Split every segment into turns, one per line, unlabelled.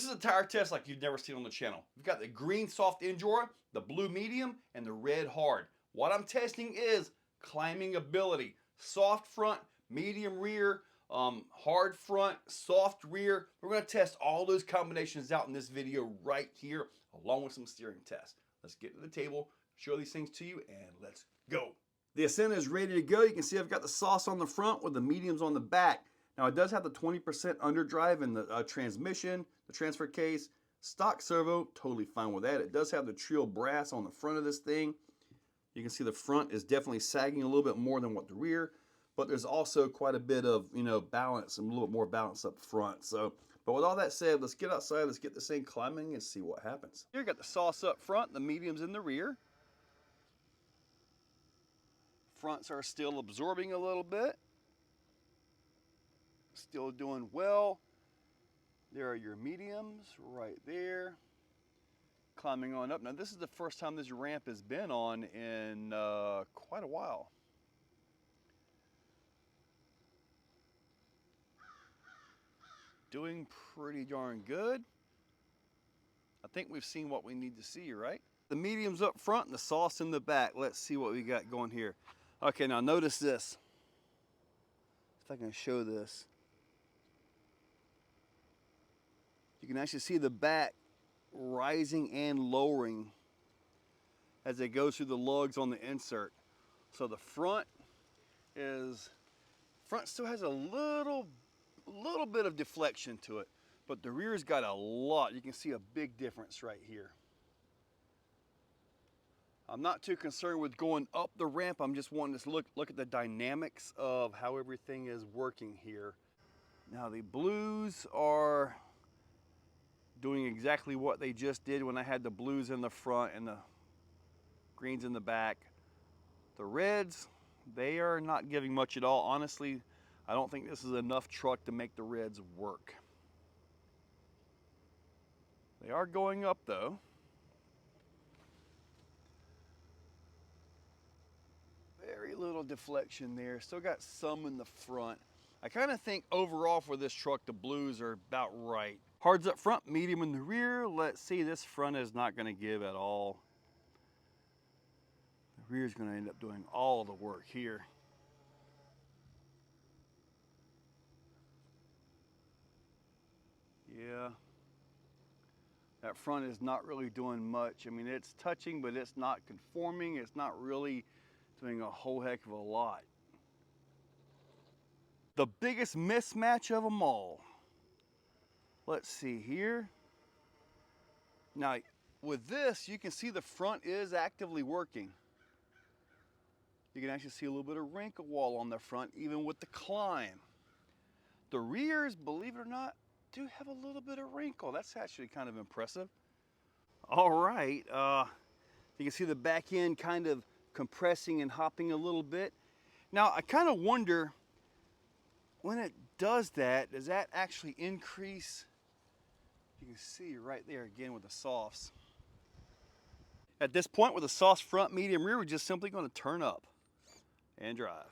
This is a tire test like you've never seen on the channel. We've got the green soft Injora, the blue medium, and the red hard. What I'm testing is climbing ability. Soft front, medium rear, hard front, soft rear. We're going to test all those combinations out in this video right here, along with some steering tests. Let's get to the table, show these things to you, and let's go. The Ascent is ready to go. You can see I've got the sauce on the front with the mediums on the back. Now it does have the 20% underdrive in the transmission, the transfer case, stock servo, totally fine with that. It does have the trio brass on the front of this thing. You can see the front is definitely sagging a little bit more than what the rear, but there's also quite a bit of, balance and a little bit more balance up front. So, but with all that said, let's get outside, let's get this thing climbing and see what happens. Here you got the sauce up front, the mediums in the rear. Fronts are still absorbing a little bit. Still doing well. There are your mediums right there. Climbing on up. Now this is the first time this ramp has been on in quite a while. Doing pretty darn good. I think we've seen what we need to see, right? The mediums up front and the sauce in the back. Let's see what we got going here. Okay, now notice this. If I can show this. You can actually see the back rising and lowering as it goes through the lugs on the insert. So the front still has a little bit of deflection to it, but the rear's got a lot. You can see a big difference right here. I'm not too concerned with going up the ramp. I'm just wanting to look at the dynamics of how everything is working here. Now the blues are doing exactly what they just did when I had the blues in the front and the greens in the back. The reds, they are not giving much at all. Honestly, I don't think this is enough truck to make the reds work. They are going up though. Very little deflection there. Still got some in the front. I kind of think overall for this truck, the blues are about right. Hards up front, medium in the rear. Let's see, this front is not going to give at all. The rear is going to end up doing all the work here. Yeah. That front is not really doing much. I mean, it's touching, but it's not conforming. It's not really doing a whole heck of a lot. The biggest mismatch of them all. Let's see here. Now, with this, you can see the front is actively working. You can actually see a little bit of wrinkle wall on the front, even with the climb. The rears, believe it or not, do have a little bit of wrinkle. That's actually kind of impressive. All right, you can see the back end kind of compressing and hopping a little bit. Now, I kind of wonder, when it does that, does that actually increase? You can see right there again with the softs. At this point with the soft front, medium rear, we're just simply going to turn up and drive.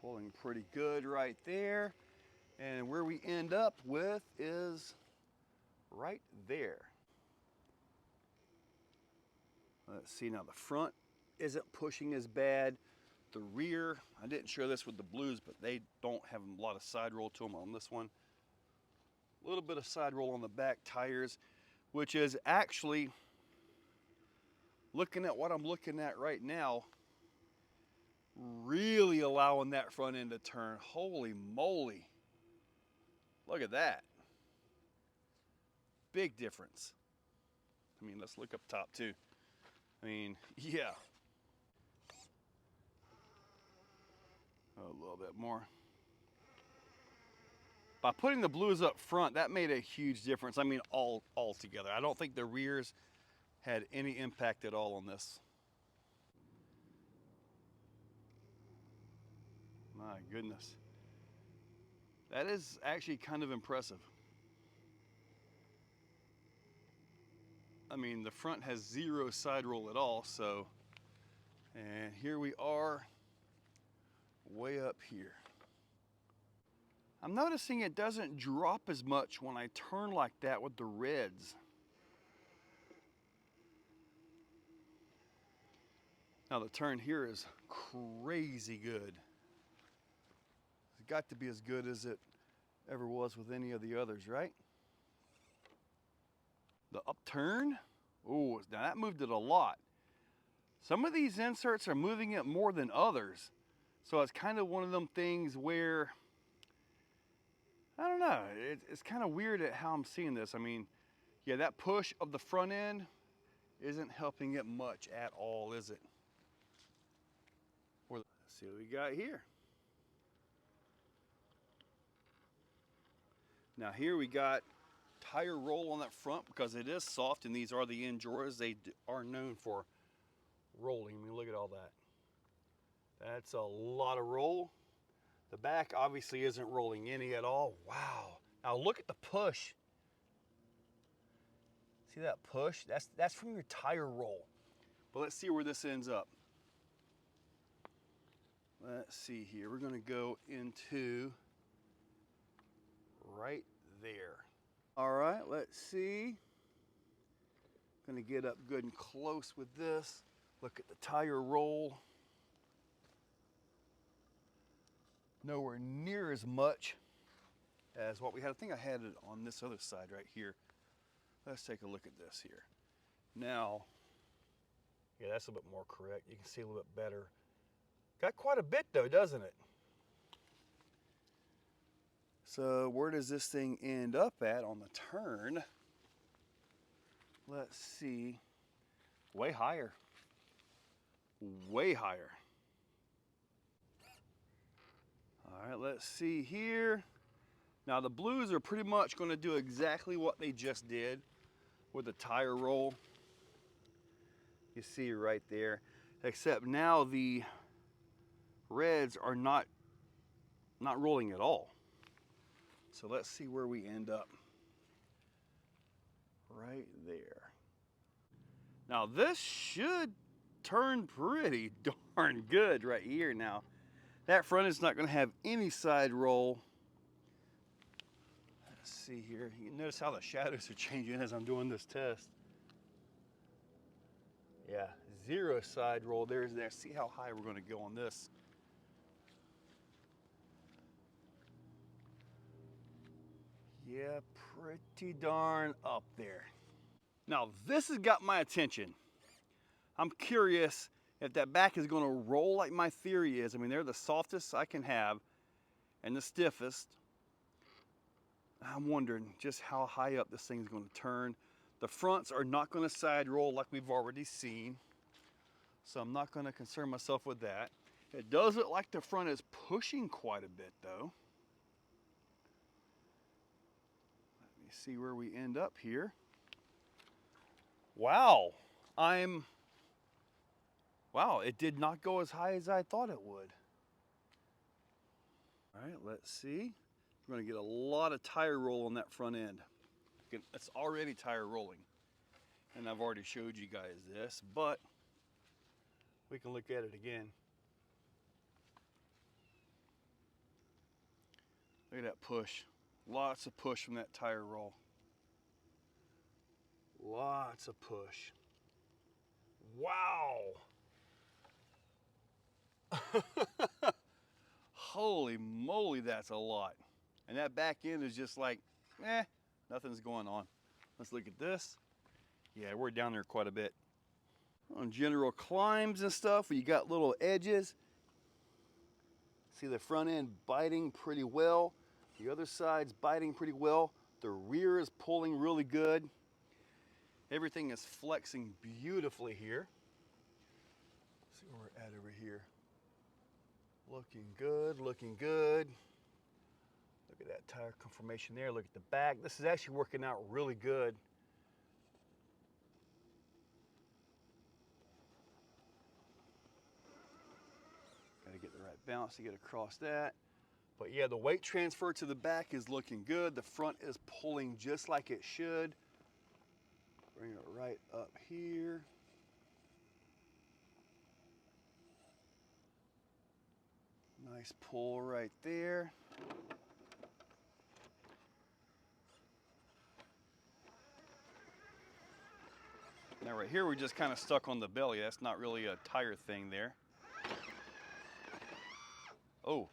Pulling pretty good right there. And where we end up with is right there. Let's see, now the front isn't pushing as bad. The rear, I didn't show this with the blues, but they don't have a lot of side roll to them on this one. A little bit of side roll on the back tires, which is actually, looking at what I'm looking at right now, really allowing that front end to turn. Holy moly. Look at that. Big difference. I mean, let's look up top too. I mean, yeah. A little bit more. By putting the blues up front, that made a huge difference. I mean, all together. I don't think the rears had any impact at all on this. My goodness. That is actually kind of impressive. I mean, the front has zero side roll at all, so, and here we are way up here. I'm noticing it doesn't drop as much when I turn like that with the reds. Now the turn here is crazy good. It's got to be as good as it ever was with any of the others, right? The upturn, oh, now that moved it a lot. Some of these inserts are moving it more than others. So it's kind of one of them things where, I don't know, it's kind of weird at how I'm seeing this. I mean, yeah, that push of the front end isn't helping it much at all, is it? Let's see what we got here. Now here we got tire roll on that front because it is soft, and these are the Injoras. They are known for rolling. I mean, look at all that. That's a lot of roll. The back obviously isn't rolling any at all. Wow. Now look at the push. See that push? That's from your tire roll. But let's see where this ends up. Let's see here. We're going to go into right there. All right, let's see. Going to get up good and close with this. Look at the tire roll. Nowhere near as much as what we had. I think I had it on this other side right here. Let's take a look at this here. Now, yeah, that's a bit more correct. You can see a little bit better. Got quite a bit though, doesn't it? So where does this thing end up at on the turn? Let's see. Way higher. Way higher. All right, let's see here. Now the blues are pretty much going to do exactly what they just did with the tire roll. You see right there. Except now the reds are not rolling at all. So let's see where we end up. Right there. Now this should turn pretty darn good right here now. That front is not going to have any side roll. Let's see here. You can notice how the shadows are changing as I'm doing this test. Yeah, zero side roll. There's there. See how high we're going to go on this. Yeah, pretty darn up there. Now this has got my attention. I'm curious if that back is going to roll like my theory is. I mean, they're the softest I can have and the stiffest. I'm wondering just how high up this thing is going to turn. The fronts are not going to side roll like we've already seen, so I'm not going to concern myself with that. It does look like the front is pushing quite a bit though. Let me see where we end up here. Wow, wow, it did not go as high as I thought it would. All right, let's see. We're going to get a lot of tire roll on that front end. It's already tire rolling. And I've already showed you guys this, but we can look at it again. Look at that push. Lots of push from that tire roll. Lots of push. Wow. Holy moly, that's a lot. And that back end is just like, nothing's going on. Let's look at this. Yeah, we're down there quite a bit. On general climbs and stuff, where you got little edges. See the front end biting pretty well. The other side's biting pretty well. The rear is pulling really good. Everything is flexing beautifully here. Let's see where we're at over here. Looking good, looking good. Look at that tire conformation there. Look at the back. This is actually working out really good. Got to get the right balance to get across that. But yeah, the weight transfer to the back is looking good. The front is pulling just like it should. Bring it right up here. Nice pull right there. Right here we're just kind of stuck on the belly. That's not really a tire thing there. Oh,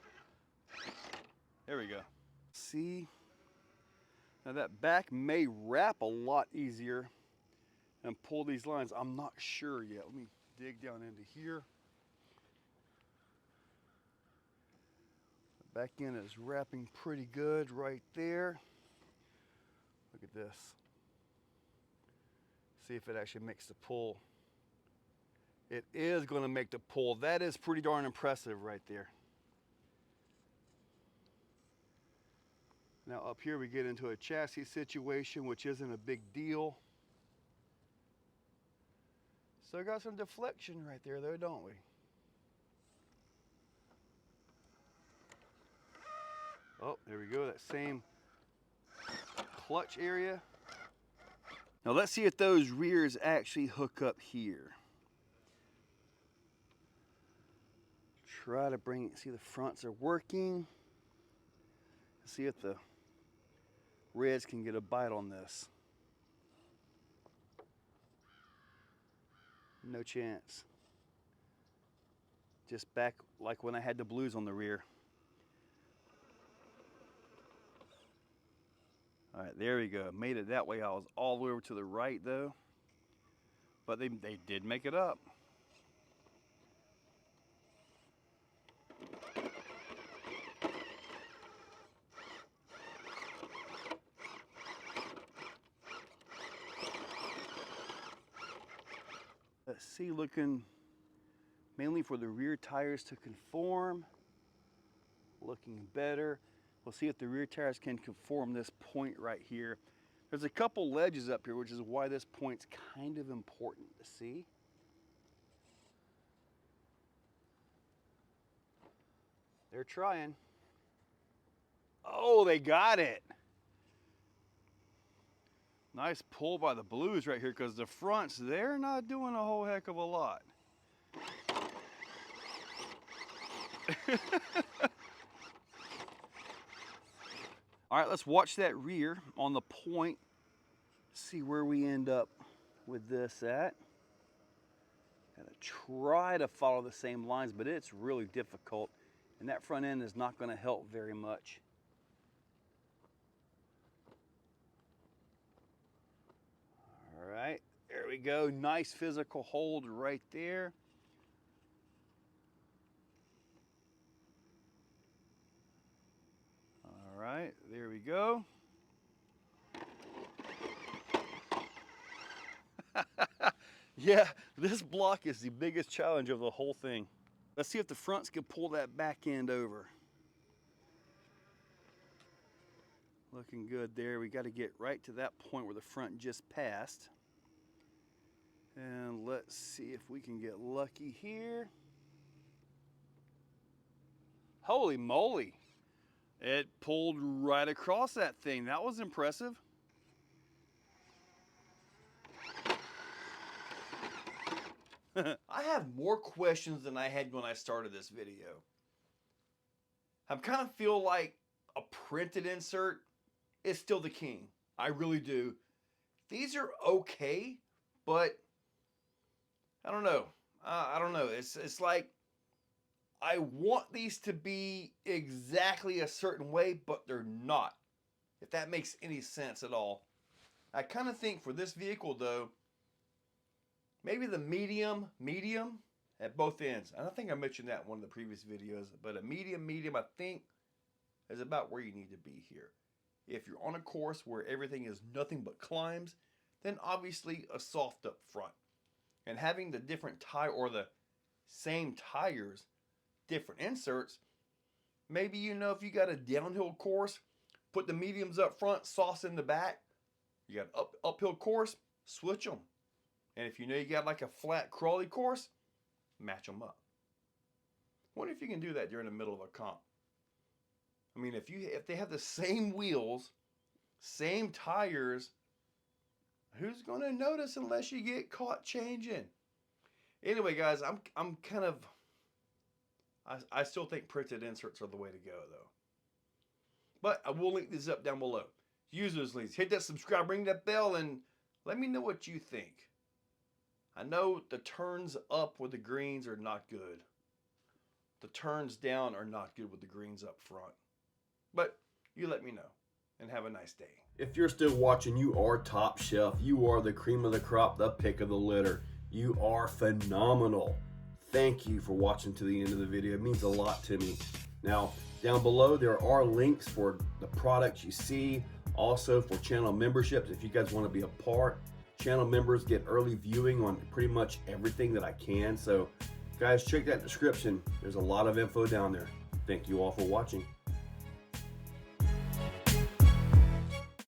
there we go. See, now that back may wrap a lot easier and pull these lines. I'm not sure yet. Let me dig down into here. The back end is wrapping pretty good right there. Look at this. See if it actually makes the pull. It is going to make the pull. That is pretty darn impressive right there. Now up here we get into a chassis situation, which isn't a big deal. Still got some deflection right there though, don't we? Oh, there we go, that same clutch area. Now let's see if those rears actually hook up here. Try to bring it, see the fronts are working. See if the reds can get a bite on this. No chance. Just back like when I had the blues on the rear. All right, there we go. Made it that way. I was all the way over to the right though. But they did make it up. Let's see, looking mainly for the rear tires to conform. Looking better. We'll see if the rear tires can conform this point right here. There's a couple ledges up here, which is why this point's kind of important to see. They're trying. Oh, they got it. Nice pull by the blues right here, because the fronts, they're not doing a whole heck of a lot. All right, let's watch that rear on the point. See where we end up with this at. Gotta try to follow the same lines, but it's really difficult. And that front end is not gonna help very much. All right, there we go. Nice physical hold right there. All right, there we go. Yeah, this block is the biggest challenge of the whole thing. Let's see if the fronts can pull that back end over. Looking good there. We got to get right to that point where the front just passed. And let's see if we can get lucky here. Holy moly. It pulled right across that thing. That was impressive. I have more questions than I had when I started this video. I kind of feel like a printed insert is still the king. I really do. These are okay, but I don't know. I don't know. It's like I want these to be exactly a certain way, but they're not. If that makes any sense at all. I kind of think for this vehicle though, maybe the medium at both ends. And I think I mentioned that in one of the previous videos, but a medium I think is about where you need to be here. If you're on a course where everything is nothing but climbs, then obviously a soft up front. And having the different tire or the same tires, different inserts, maybe you know if you got a downhill course, put the mediums up front, softs in the back. You got an uphill course, switch them. And if you know you got like a flat crawly course, match them up. Wonder if you can do that during the middle of a comp. I mean, if they have the same wheels, same tires, who's going to notice unless you get caught changing? Anyway, guys, I'm kind of, I still think printed inserts are the way to go, though. But I will link these up down below. Use those links. Hit that subscribe, ring that bell, and let me know what you think. I know the turns up with the greens are not good. The turns down are not good with the greens up front. But you let me know, and have a nice day. If you're still watching, you are top shelf. You are the cream of the crop, the pick of the litter. You are phenomenal. Thank you for watching to the end of the video. It means a lot to me. Now, down below, there are links for the products you see, also for channel memberships. If you guys want to be a part, channel members get early viewing on pretty much everything that I can. So, guys, check that description. There's a lot of info down there. Thank you all for watching.